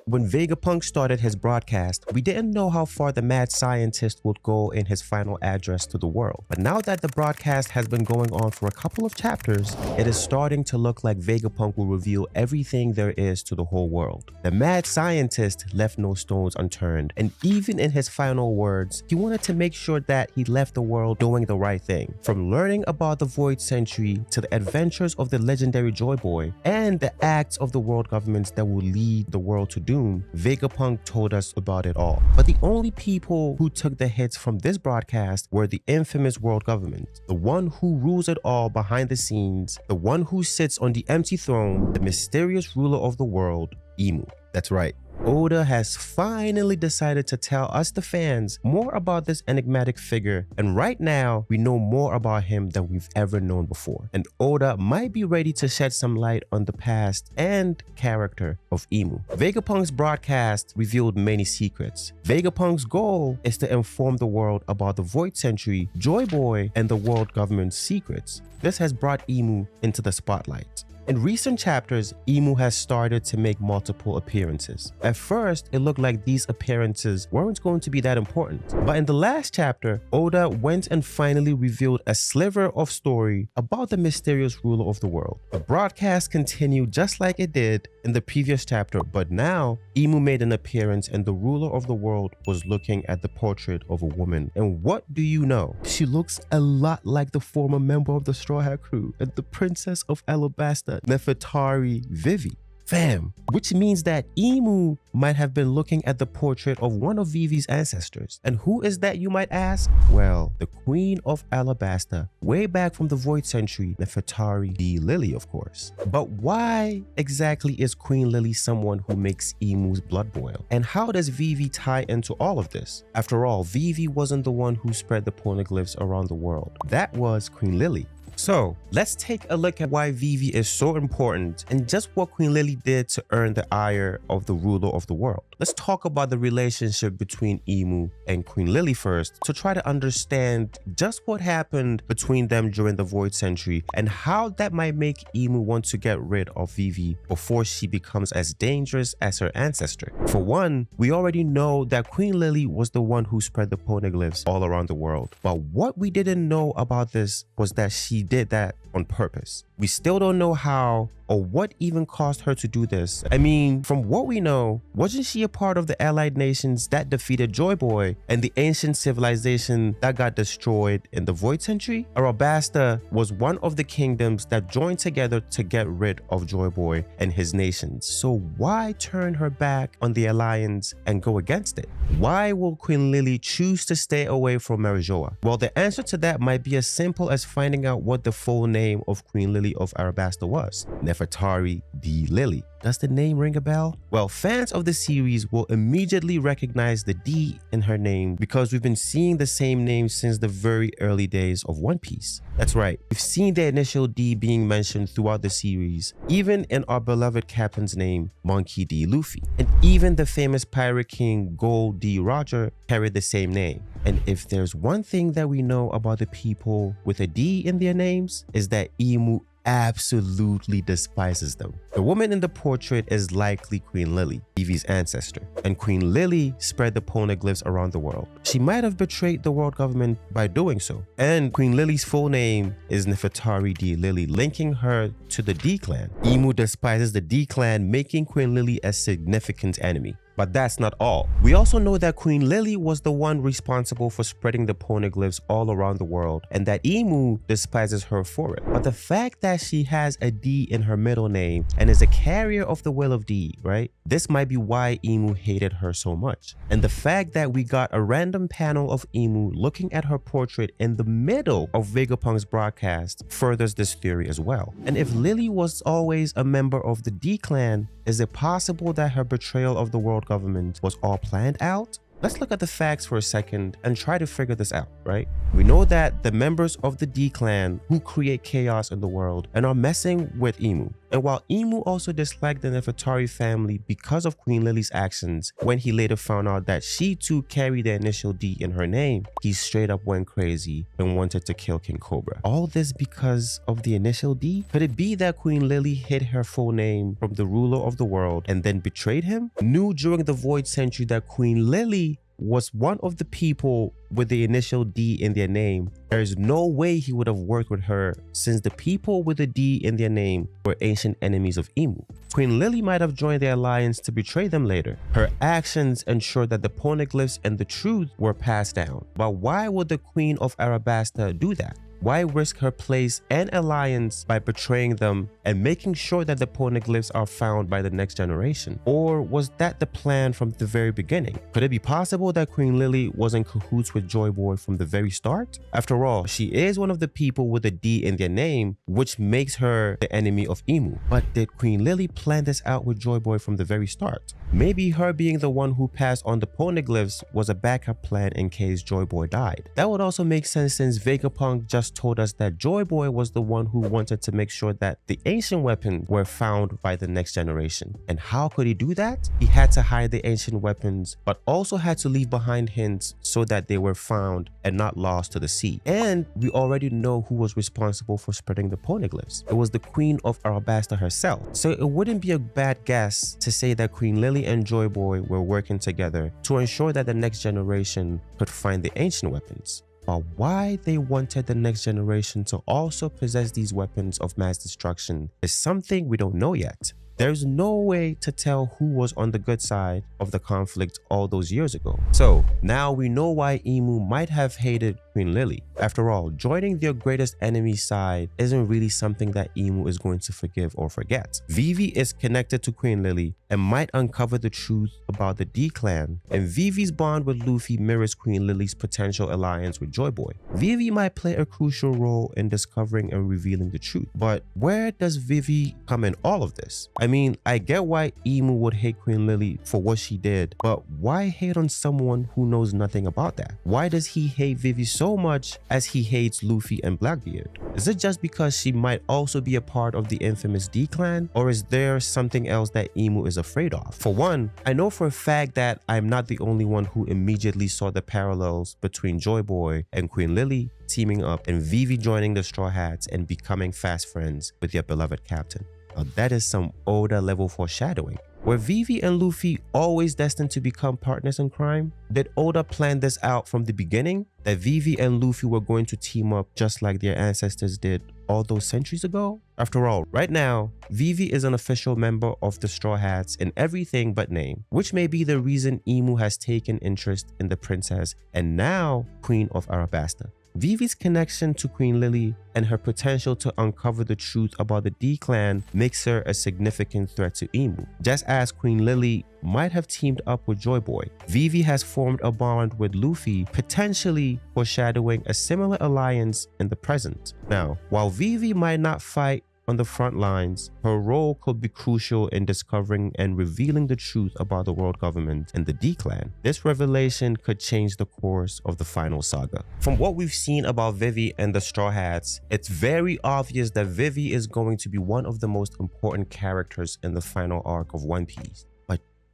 When Vegapunk started his broadcast, we didn't know how far the mad scientist would go in his final address to the world. But now that the broadcast has been going on for a couple of chapters, it is starting to look like Vegapunk will reveal everything there is to the whole world. The mad scientist left no stones unturned, and even in his final words, he wanted to make sure that he left the world doing the right thing. From learning about the Void Century to the adventures of the legendary Joy Boy and the acts of the world governments that will lead the world to doom, Vegapunk told us about it all. But the only people who took the hits from this broadcast were the infamous world government, the one who rules it all behind the scenes, the one who sits on the empty throne, the mysterious ruler of the world, IMU. That's right. Oda has finally decided to tell us, the fans, more about this enigmatic figure, and right now we know more about him than we've ever known before. And Oda might be ready to shed some light on the past and character of IMU. Vegapunk's broadcast revealed many secrets. Vegapunk's goal is to inform the world about the Void Century, Joy Boy, and the world government's secrets. This has brought IMU into the spotlight. In recent chapters, IMU has started to make multiple appearances. At first, it looked like these appearances weren't going to be that important. But in the last chapter, Oda went and finally revealed a sliver of story about the mysterious ruler of the world. The broadcast continued just like it did in the previous chapter, but now IMU made an appearance and the ruler of the world was looking at the portrait of a woman. And what do you know? She looks a lot like the former member of the Straw Hat Crew and the Princess of Alabasta, Neferatari Vivi. Fam, which means that IMU might have been looking at the portrait of one of Vivi's ancestors. And who is that, you might ask? Well, the Queen of Alabasta, way back from the Void Century, Neferatari Lili, of course. But why exactly is Queen Lili someone who makes IMU's blood boil? And how does Vivi tie into all of this? After all, Vivi wasn't the one who spread the Poneglyphs around the world. That was Queen Lili. So let's take a look at why Vivi is so important and just what Queen Lili did to earn the ire of the ruler of the world. Let's talk about the relationship between IMU and Queen Lili first to try to understand just what happened between them during the Void Century and how that might make IMU want to get rid of Vivi before she becomes as dangerous as her ancestor. For one, we already know that Queen Lili was the one who spread the Poneglyphs all around the world. But what we didn't know about this was that she did that on purpose. We still don't know how or what even caused her to do this. I mean, from what we know, wasn't she a part of the allied nations that defeated Joy Boy and the ancient civilization that got destroyed in the Void Century? Alabasta was one of the kingdoms that joined together to get rid of Joy Boy and his nations. So why turn her back on the alliance and go against it? Why will Queen Lili choose to stay away from Marijoa? Well, the answer to that might be as simple as finding out what the full name of Queen Lili of Alabasta was. Neferatari Lili. Does the name ring a bell? Well, fans of the series will immediately recognize the D in her name because we've been seeing the same name since the very early days of One Piece. That's right, we've seen the initial D being mentioned throughout the series, even in our beloved captain's name, Monkey D. Luffy. And even the famous Pirate King Gold D. Roger carried the same name. And if there's one thing that we know about the people with a D in their names, is that IMU absolutely despises them. The woman in the portrait is likely Queen Lili, Vivi's ancestor, and Queen Lili spread the Poneglyphs around the world. She might have betrayed the world government by doing so. And Queen Lili's full name is Neferatari Lili, linking her to the D clan. IMU despises the D clan, making Queen Lili a significant enemy. But that's not all. We also know that Queen Lili was the one responsible for spreading the Poneglyphs all around the world and that IMU despises her for it. But the fact that she has a D in her middle name and is a carrier of the will of D, right? This might be why IMU hated her so much. And the fact that we got a random panel of IMU looking at her portrait in the middle of Vegapunk's broadcast furthers this theory as well. And if Lili was always a member of the D clan, is it possible that her betrayal of the world government was all planned out? Let's look at the facts for a second and try to figure this out, right? We know that the members of the D clan who create chaos in the world and are messing with IMU. And while Imu also disliked the Neferatari family because of Queen Lili's actions, when he later found out that she too carried the initial D in her name, he straight up went crazy and wanted to kill King Cobra. All this because of the initial D? Could it be that Queen Lili hid her full name from the ruler of the world and then betrayed him? Knew during the Void Century that Queen Lili was one of the people with the initial D in their name. There is no way he would have worked with her, since the people with the D in their name were ancient enemies of Imu. Queen Lili might have joined their alliance to betray them later. Her actions ensured that the Poneglyphs and the truth were passed down. But why would the Queen of Alabasta do that? Why risk her place and alliance by betraying them and making sure that the Poneglyphs are found by the next generation? Or was that the plan from the very beginning? Could it be possible that Queen Lili was in cahoots with Joy Boy from the very start? After all, she is one of the people with a D in their name, which makes her the enemy of Imu. But did Queen Lili plan this out with Joy Boy from the very start? Maybe her being the one who passed on the Poneglyphs was a backup plan in case Joy Boy died. That would also make sense, since Vegapunk just told us that Joy Boy was the one who wanted to make sure that the ancient weapons were found by the next generation. And how could he do that? He had to hide the ancient weapons, but also had to leave behind hints so that they were found and not lost to the sea. And we already know who was responsible for spreading the Poneglyphs. It was the Queen of Alabasta herself. So it wouldn't be a bad guess to say that Queen Lili and Joy Boy were working together to ensure that the next generation could find the ancient weapons. But why they wanted the next generation to also possess these weapons of mass destruction is something we don't know yet. There's no way to tell who was on the good side of the conflict all those years ago. So now we know why Imu might have hated Queen Lili. After all, joining their greatest enemy's side isn't really something that Imu is going to forgive or forget. Vivi is connected to Queen Lili and might uncover the truth about the D clan, and Vivi's bond with Luffy mirrors Queen Lili's potential alliance with Joy Boy. Vivi might play a crucial role in discovering and revealing the truth. But where does Vivi come in all of this? I mean, I get why Imu would hate Queen Lili for what she did, but why hate on someone who knows nothing about that? Why does he hate Vivi so much as he hates Luffy and Blackbeard? Is it just because she might also be a part of the infamous D clan, or is there something else that Imu is afraid of? For one, I know for a fact that I'm not the only one who immediately saw the parallels between Joy Boy and Queen Lili teaming up and Vivi joining the Straw Hats and becoming fast friends with their beloved captain. Now that is some Oda level foreshadowing. Were Vivi and Luffy always destined to become partners in crime? Did Oda plan this out from the beginning? That Vivi and Luffy were going to team up just like their ancestors did all those centuries ago? After all, right now, Vivi is an official member of the Straw Hats in everything but name, which may be the reason Imu has taken interest in the princess and now Queen of Alabasta. Vivi's connection to Queen Lili and her potential to uncover the truth about the D clan makes her a significant threat to Imu, just as Queen Lili might have teamed up with Joy Boy. Vivi has formed a bond with Luffy, potentially foreshadowing a similar alliance in the present. Now, while Vivi might not fight on the front lines, her role could be crucial in discovering and revealing the truth about the world government and the D clan. This revelation could change the course of the final saga. From what we've seen about Vivi and the Straw Hats, it's very obvious that Vivi is going to be one of the most important characters in the final arc of One Piece.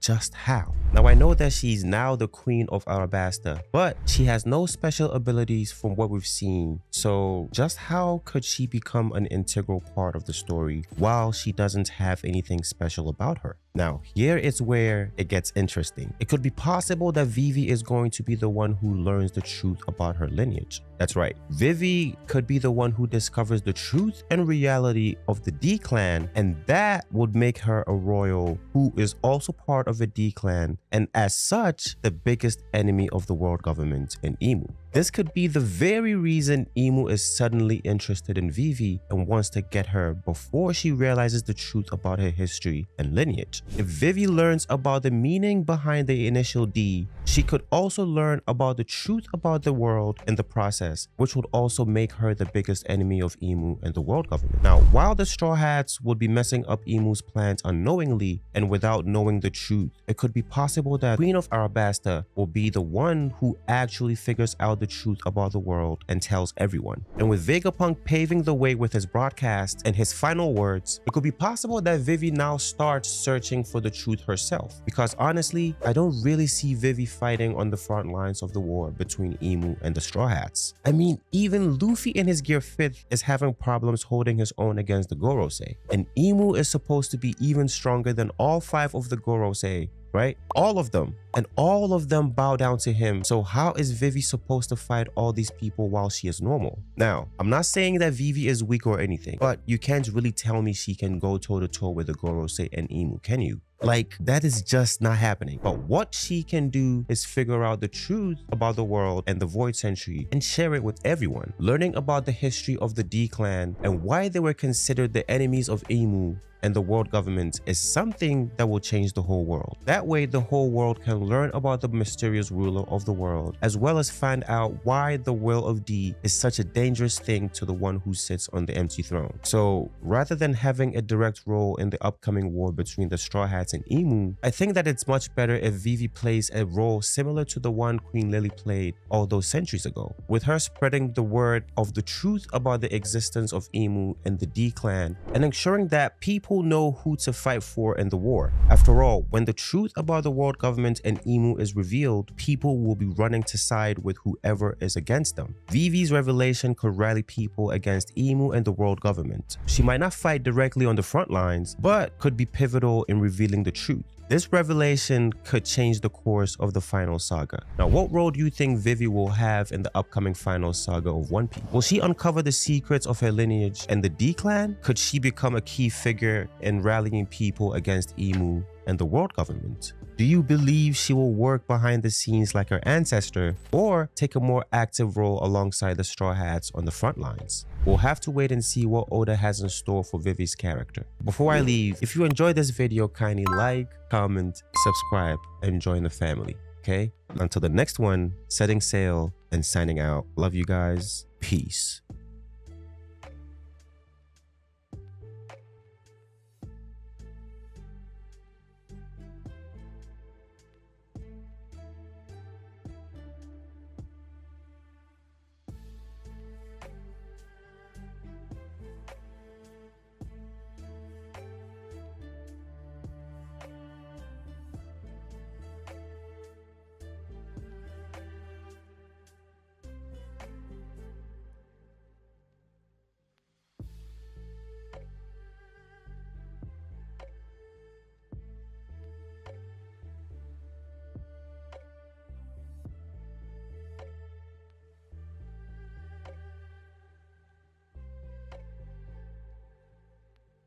Just how? Now I know that she's now the Queen of Alabasta, but she has no special abilities from what we've seen. So just how could she become an integral part of the story while she doesn't have anything special about her? Now, here is where it gets interesting. It could be possible that Vivi is going to be the one who learns the truth about her lineage. That's right, Vivi could be the one who discovers the truth and reality of the D clan, and that would make her a royal who is also part of a D clan, and as such, the biggest enemy of the world government in Imu. This could be the very reason Imu is suddenly interested in Vivi and wants to get her before she realizes the truth about her history and lineage. If Vivi learns about the meaning behind the initial D, She could also learn about the truth about the world in the process, which would also make her the biggest enemy of IMU and the world government. Now, while the Straw Hats would be messing up IMU's plans unknowingly and without knowing the truth, it could be possible that Queen of Alabasta will be the one who actually figures out the truth about the world and tells everyone. And with Vegapunk paving the way with his broadcast and his final words, it could be possible that Vivi now starts searching for the truth herself. Because honestly, I don't really see Vivi fighting on the front lines of the war between IMU and the Straw Hats. I mean, even Luffy in his Gear 5th is having problems holding his own against the Gorosei. And IMU is supposed to be even stronger than all 5 of the Gorosei, right? All of them. And all of them bow down to him. So how is Vivi supposed to fight all these people while she is normal? Now, I'm not saying that Vivi is weak or anything, but you can't really tell me she can go toe-to-toe with the Gorosei and IMU, can you? Like, that is just not happening. But what she can do is figure out the truth about the world and the Void Century and share it with everyone. Learning about the history of the D-Clan and why they were considered the enemies of IMU and the world government is something that will change the whole world. That way, the whole world can learn about the mysterious ruler of the world, as well as find out why the will of D is such a dangerous thing to the one who sits on the empty throne. So rather than having a direct role in the upcoming war between the Straw Hats and IMU, I think that it's much better if Vivi plays a role similar to the one Queen Lili played all those centuries ago, with her spreading the word of the truth about the existence of IMU and the D-Clan and ensuring that people know who to fight for in the war. After all, when the truth about the world government and IMU is revealed, people will be running to side with whoever is against them. Vivi's revelation could rally people against IMU and the world government. She might not fight directly on the front lines, but could be pivotal in revealing the truth. This revelation could change the course of the final saga. Now, what role do you think Vivi will have in the upcoming final saga of One Piece? Will she uncover the secrets of her lineage and the D-Clan? Could she become a key figure in rallying people against IMU and the world government? Do you believe she will work behind the scenes like her ancestor, or take a more active role alongside the Straw Hats on the front lines? We'll have to wait and see what Oda has in store for Vivi's character. Before I leave, if you enjoyed this video, kindly like, comment, subscribe, and join the family, okay? Until the next one, setting sail and signing out. Love you guys. Peace.